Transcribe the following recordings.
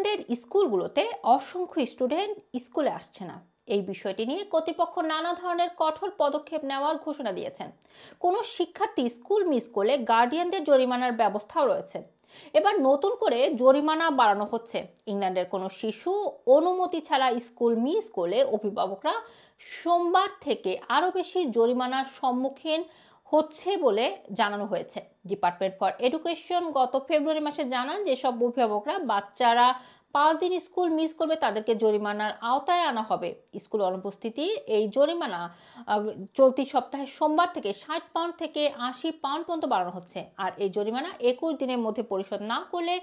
ইংল্যান্ডের স্কুলগুলোতে অসংখ্য স্টুডেন্ট স্কুলে আসছে না। এই বিষয়টি নিয়ে কর্তৃপক্ষ নানা ধরনের কঠোর পদক্ষেপ নেওয়ার ঘোষণা দিয়েছেন। কোনো শিক্ষার্থী স্কুল মিস করলে গার্ডিয়ানদের জরিমানার ব্যবস্থাও রয়েছে। এবার নতুন করে জরিমানা বাড়ানো হচ্ছে। ইংল্যান্ডের কোনো শিশু অনুমতি ছাড়া স্কুল মিস করলে অভিভাবকরা সোমবার থেকে আরও বেশি জরিমানার সম্মুখীন হচ্ছে বলে জানানো হয়েছে। ডিপার্টমেন্ট ফর এডুকেশন গত ফেব্রুয়ারি মাসে জানান যেসব অভিভাবকরা বাচ্চারা 5 দিন স্কুল মিস করবে তাদেরকে জরিমানার আওতায় আনা হবে। স্কুল অনুপস্থিতি এই জরিমানা চলতি সপ্তাহে সোমবার থেকে 60 পাউন্ড থেকে 80 পাউন্ড পর্যন্ত বাড়ানো হচ্ছে। আর এই জরিমানা 21 দিনের মধ্যে পরিশোধ না করলে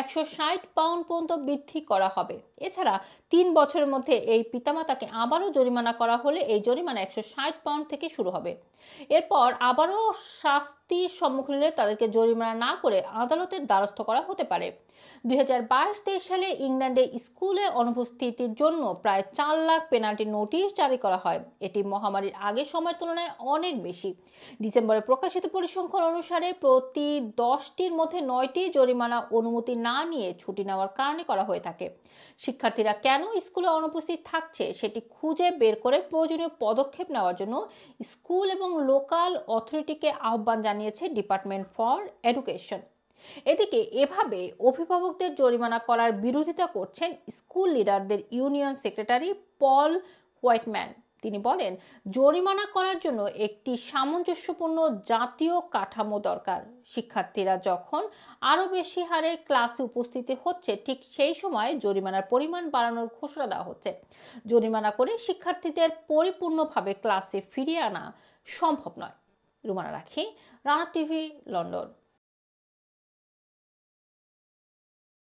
160 পাউন্ড পর্যন্ত বৃদ্ধি করা হবে। এছাড়া 3 বছরের মধ্যে এই পিতামাতাকে আবারও জরিমানা করা হলে এই জরিমানা 160 পাউন্ড থেকে শুরু হবে। এরপর আবারও শাস্তির সম্মুখীন হলে তাদেরকে জরিমানা না করে আদালতের দ্বারস্থ করা হতে পারে। 2022-23 সালে ইংল্যান্ডে স্কুলে অনুপস্থিতির জন্য প্রায় 4 লাখ পেনাল্টি নোটিশ জারি করা হয়। এটি মহামারীর আগের সময়ের তুলনায় অনেক বেশি। ডিসেম্বরে প্রকাশিত পরিসংখ্যান অনুসারে প্রতি 10টির মধ্যে 9টি জরিমানা অনুমতি না নিয়ে ছুটি নেওয়ার কারণে করা হয়ে থাকে। শিক্ষার্থীরা কেন স্কুলে অনুপস্থিত থাকছে সেটি খুঁজে বের করে প্রয়োজনীয় পদক্ষেপ নেওয়ার জন্য স্কুল এবং লোকাল অথরিটিকে আহ্বান জানিয়েছে ডিপার্টমেন্ট ফর এডুকেশন। এদিকে এভাবে অভিভাবকদের জরিমানা করার বিরোধিতা করছেন স্কুল লিডারদের ইউনিয়ন সেক্রেটারি পল হোয়াইটম্যান। তিনি বলেন, জরিমানা করার জন্য একটি সামঞ্জস্যপূর্ণ জাতীয় কাঠামো দরকার। শিক্ষার্থীরা যখন আরও বেশি হারে ক্লাসে উপস্থিত হচ্ছে ঠিক সেই সময় জরিমানার পরিমাণ বাড়ানোর ঘোষণা দেওয়া হচ্ছে। জরিমানা করে শিক্ষার্থীদের পরিপূর্ণভাবে ক্লাসে ফিরিয়ে আনা সম্ভব নয়। রুমানা রাখি, রানা টিভি, লন্ডন।